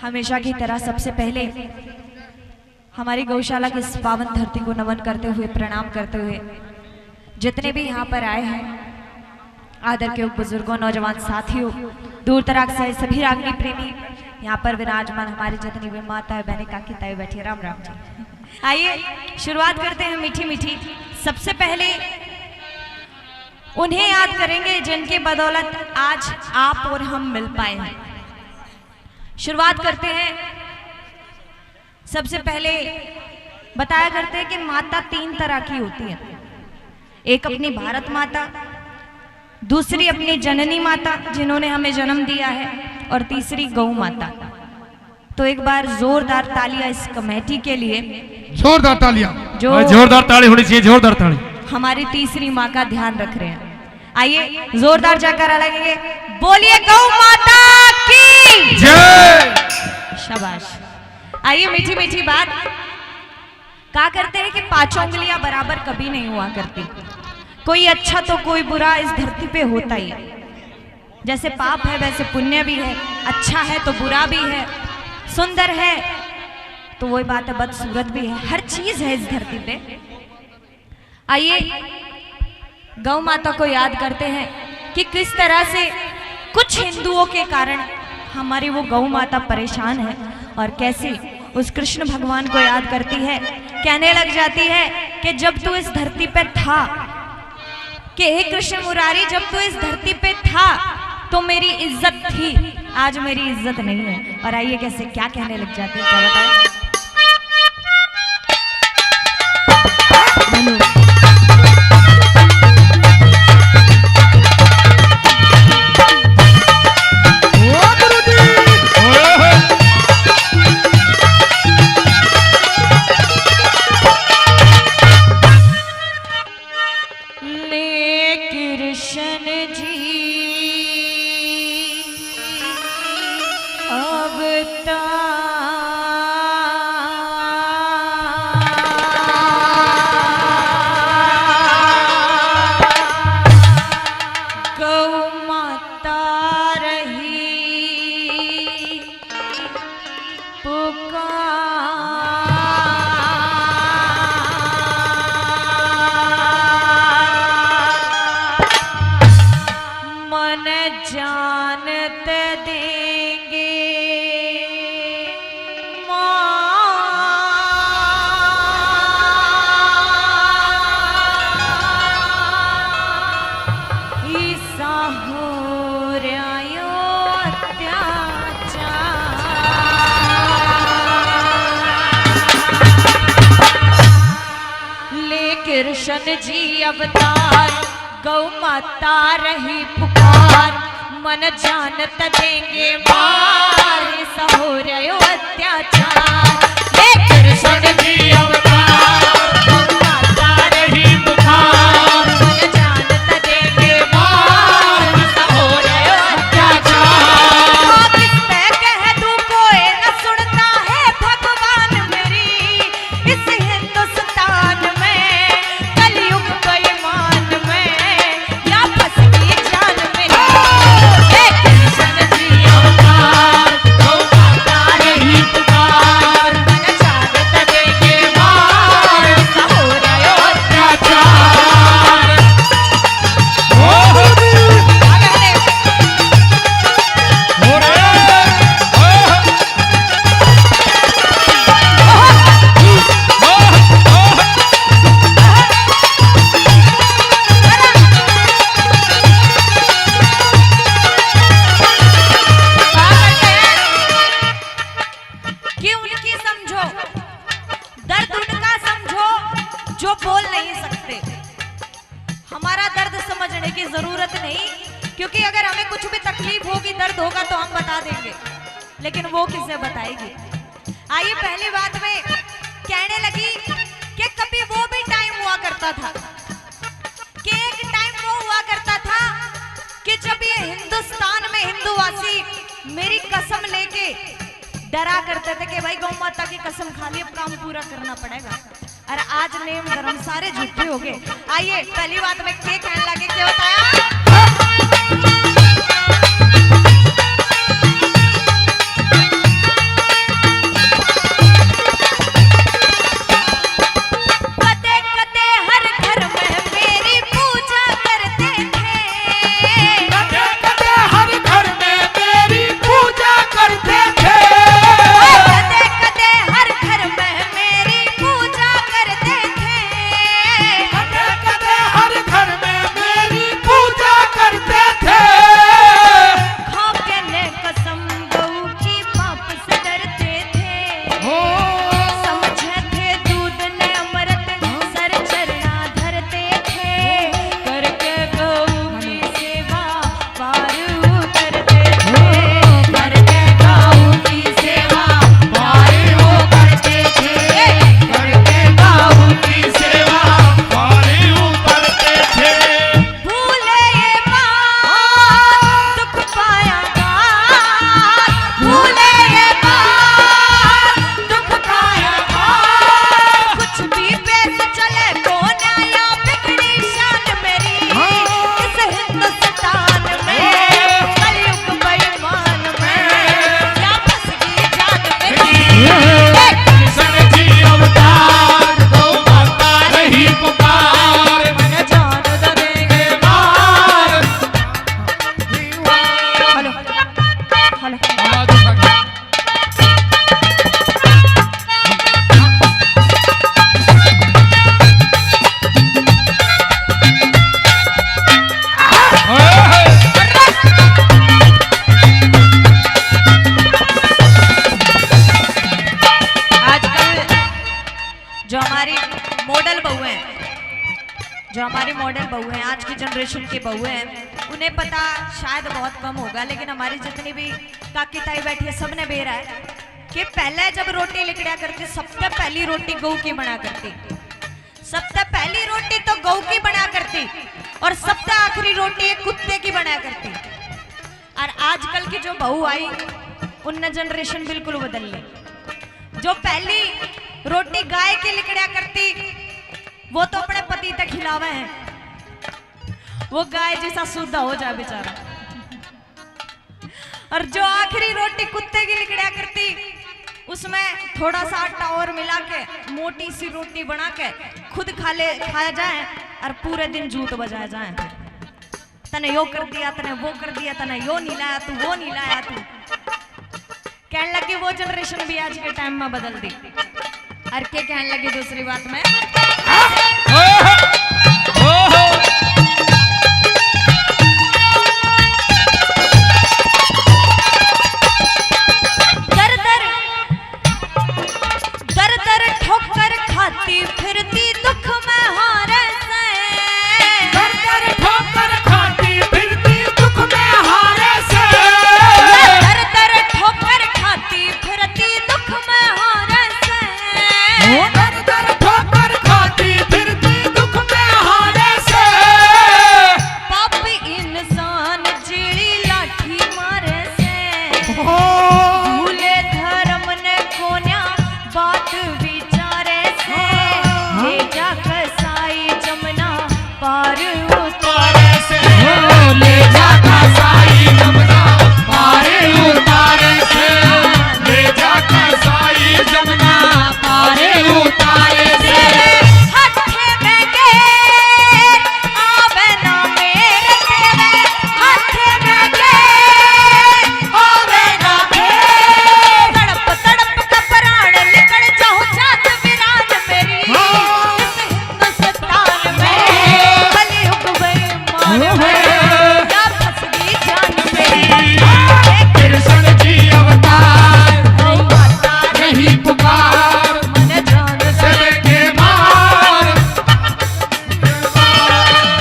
हमेशा की तरह सबसे पहले हमारी गौशाला की इस पावन धरती को नमन करते हुए, प्रणाम करते हुए, जितने भी यहाँ पर आए हैं, आदर के बुजुर्गों, नौजवान साथियों, दूर दराज से सभी रागनी प्रेमी यहाँ पर विराजमान हमारे जितनी भी माता है, बहने, काकी, ताई बैठी, राम राम जी। आइए शुरुआत करते हैं मीठी मीठी। सबसे पहले उन्हें याद करेंगे जिनके बदौलत आज आप और हम मिल पाए हैं। शुरुआत करते हैं, सबसे पहले बताया करते हैं कि माता 3 तरह की होती है। एक अपनी भारत माता, दूसरी अपनी जननी माता जिन्होंने हमें जन्म दिया है, और तीसरी गौ माता। तो एक बार जोरदार तालियां इस कमेटी के लिए, जोरदार तालियां, जो जोरदार ताली होनी चाहिए, जोरदार ताली। हमारी तीसरी माँ का ध्यान रख रहे हैं। आइए जोरदार जयकारा लगेंगे, बोलिए गौ माता की जय। शाबाश। आइए मीठी मीठी बात कहा करते हैं कि 5 उंगलियां बराबर कभी नहीं हुआ करती। कोई अच्छा तो कोई बुरा इस धरती पे होता ही है। जैसे पाप है वैसे पुण्य भी है, अच्छा है तो बुरा भी है, सुंदर है तो वही बात है बदसूरत भी है, हर चीज है इस धरती पे। आइए गौ माता को याद करते हैं कि किस तरह से कुछ हिंदुओं के कारण हमारी वो गौ माता परेशान है, और कैसे उस कृष्ण भगवान को याद करती है, कहने लग जाती है कि जब तू इस धरती पे था, कि हे कृष्ण मुरारी, जब तू इस धरती पे था तो मेरी इज्जत थी, आज मेरी इज्जत नहीं है। और आइए कैसे क्या कहने लग जाती है, क्या बताएं। कृष्ण जी अवतार, गौ माता रही पुकार, मन जानत देंगे मार, सहो रयो अत्याचार। कृष्ण जी अवतार, गौ माता रही पुकार, मन जानत देंगे मार, सहो रयो अत्याचार। किससे कह दूं कोई न सुनता है भगवान मेरी, इस हिंदुस्तान में क्योंकि अगर हमें कुछ भी तकलीफ होगी, दर्द होगा तो हम बता देंगे, लेकिन वो किसे बताएगी। आइए पहली बात में कहने लगी कि कभी वो भी टाइम हुआ करता था, कि एक टाइम वो हुआ करता था कि जब ये हिंदुस्तान में हिंदूवासी मेरी कसम लेके डरा करते थे कि भाई गौ माता की कसम खा ली, अब काम पूरा करना पड़ेगा। अरे आज नेम धर्म सारे झूठे हो गए। आइए पहली बात में क्या कहने लगे, क्या बताया। हैं, जो हमारी मॉडल बहू हैं, आज की जनरेशन की बहू हैं, उन्हें पता शायद बहुत कम होगा, लेकिन हमारी जितनी भी काकी ताई बैठी है सबने बेरा है कि पहले जब रोटी लिकड़ा करती सबसे पहली रोटी गऊ की बना करती, सबसे पहली रोटी तो गऊ की बना करती और सबसे आखिरी रोटी एक कुत्ते की बना करती। और आजकल की जो बहू आई उनने जनरेशन बिल्कुल बदल ली। जो पहली रोटी गाय की लिकड़ा करती वो तो अपने पति तक खिलावे हैं, वो गाय जैसा शुद्ध हो जाए बेचारा। और जो आखिरी रोटी कुत्ते की लिकड़ा करती उसमें थोड़ा सा आटा और मिला के मोटी सी रोटी बना के खुद खाया जाए और पूरे दिन जूत बजाया जाए। तने यो कर दिया, तने वो कर दिया, तने यो नहीं लाया तू, वो नहीं लाया तू। कहने लगी वो जनरेशन भी आज के टाइम में बदल दी। और क्या कहने लगी दूसरी बात में, दर दर ठोकर खाती फिरती दुख में हारे से, दर दर ठोकर खाती फिरती दुख में हारे से, दर दर ठोकर खाती फिरती दुख में हारे से, दर दर ठोकर खाती फिरती दुख में हारे से। पापी इंसान जीड़ी लाठी मारे से, भूले धर्म ने कोन्या बात विचारे से, ले जा कसाई जमुना पार उतारे से, ले जा कसाई जमुना पारे उतारे से, ले जा कसाई जमुना पारे उतारे से। हथे में गेर आवे ना मेरे तेरे, हथे में गेर आवे ना मेरे, तड़प तड़प का प्राण निकल जाऊं जात विराज मेरी, इस हिंदुस्तान में कलयुग बेईमान में या फंस गई जान मेरी। कृष्ण जी अवतार ओ माता नहीं पुकार, मन जान से, चले के मार।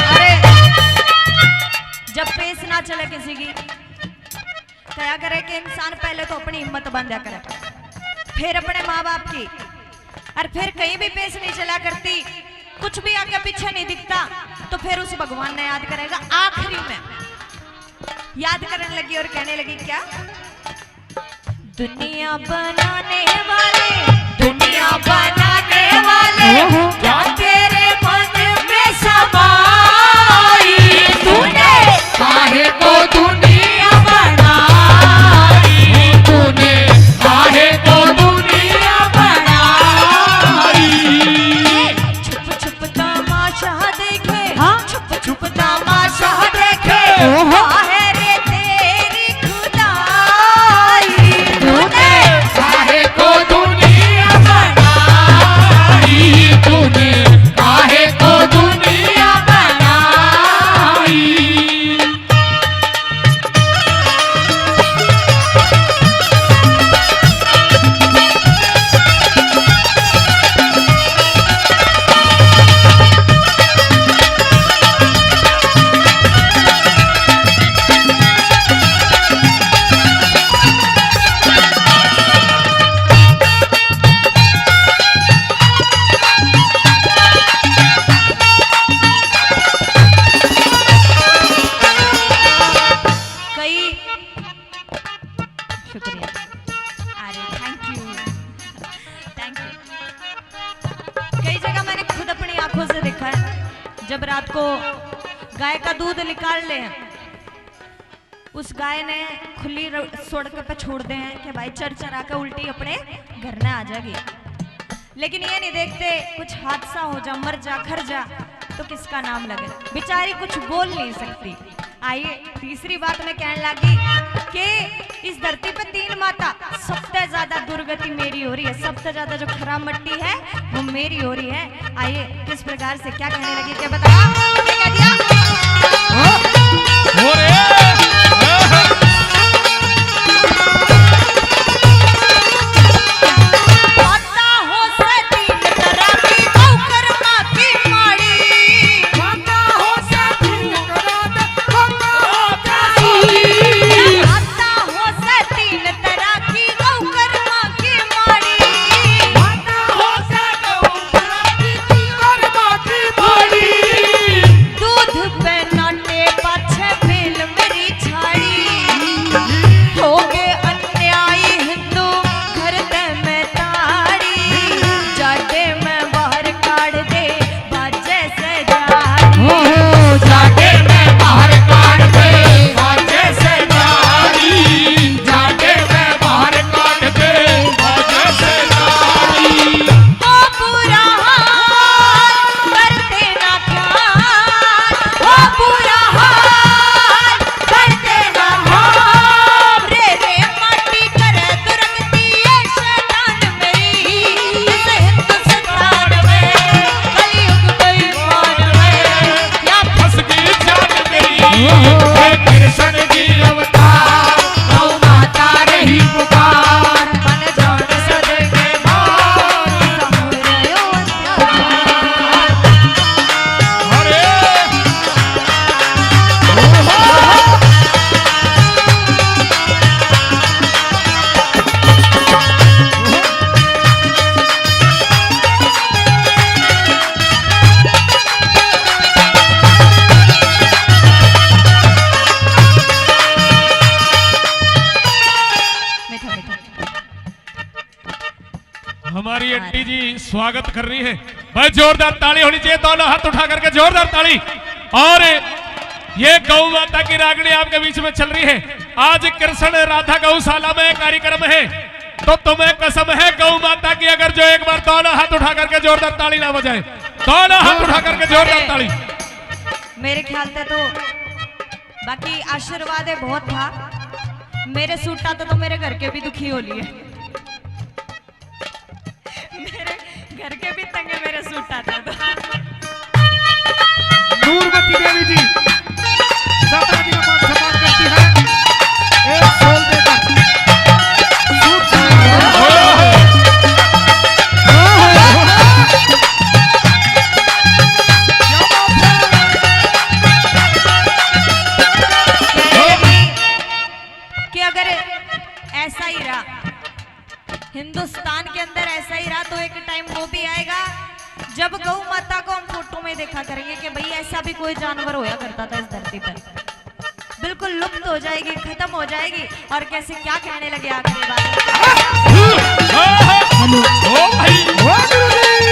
अरे जब पेश ना चले किसी की क्या करे कि इंसान पहले तो अपनी हिम्मत बांधा करे, फिर अपने माँ बाप की, और फिर कहीं भी पेश नहीं चला करती, कुछ भी आगे पीछे नहीं दिखता तो फिर उस भगवान ने याद करेगा। आखिरी में याद करने लगी और कहने लगी क्या, दुनिया बनाने वाले, दुनिया बनाने वाले क्या तेरे मन में समाई, तूने काहे को दुनिया बनाई, तूने काहे को दुनिया बनाई। छुप छुप तमाशा देखे, छुप छुप तमाशा देखे, काहे रे तेरी खुदाई, तूने काहे को दुनिया बनाई, तूने काहे को दुनिया बनाई। कई शुक्रिया, अरे थैंक यू थैंक यू। कई जगह मैंने खुद अपनी आंखों से देखा है, जब रात को गाय का दूध निकाल ले उस गाय ने खुली सड़क पे छोड़ दे हैं कि भाई चर चरा के उल्टी अपने घर में आ जाएगी, लेकिन ये नहीं देखते कुछ हादसा हो जा, मर जा, खर जा तो किसका नाम लगे, बेचारी कुछ बोल नहीं सकती। आइए तीसरी बात में कहने लगी कि इस धरती पे 3 माता, सबसे ज्यादा दुर्गति मेरी हो रही है, सबसे ज्यादा जो खराब मट्टी है वो मेरी हो रही है। आइए किस प्रकार से क्या कहने लगी, क्या बताया, क्या कह दिया, माता हो से 3 तरह की, गौ कर्मा की हे कृष्ण जी अवतार गौ माता रही पुकार मन जान सद के भार समुरयो अत्याचार। अरे मीठा मीठा हमारी आंटी जी स्वागत कर रही है। भाई जोरदार ताली होनी चाहिए, दोनों हाथ उठा करके जोरदार ताली। और ये गौ माता की रागनी आपके बीच में चल रही है। आज कृष्ण राधा गौशाला में कार्यक्रम है, तो तुम्हें कसम है गौ माता की, अगर जो एक बार दोनों हाथ उठा करके जोरदार ताली ना बजाए, दोनों हाथ उठा करके जोरदार ताली। मेरे ख्याल से तो बाकी आशीर्वाद है बहुत था। मेरे सूटा तो मेरे घर के भी दुखी हो लिए, मेरे घर के भी तंगे मेरे सूटा था तो। नूरवती देवी जी 17 दिनों बाद सवाल करती है, एक सोल देकर सूट कि अगर ऐसा ही रहा, हिंदुस्तान के अंदर ऐसा ही रहा, तो एक टाइम वो भी आएगा जब गौ माता को हम फोटो में देखा करेंगे कि भाई ऐसा भी कोई जानवर होया करता था इस धरती पर। बिल्कुल लुप्त हो जाएगी, खत्म हो जाएगी। और कैसे क्या कहने लगे आखिरी बात। ओ भाई वाह गुरुजी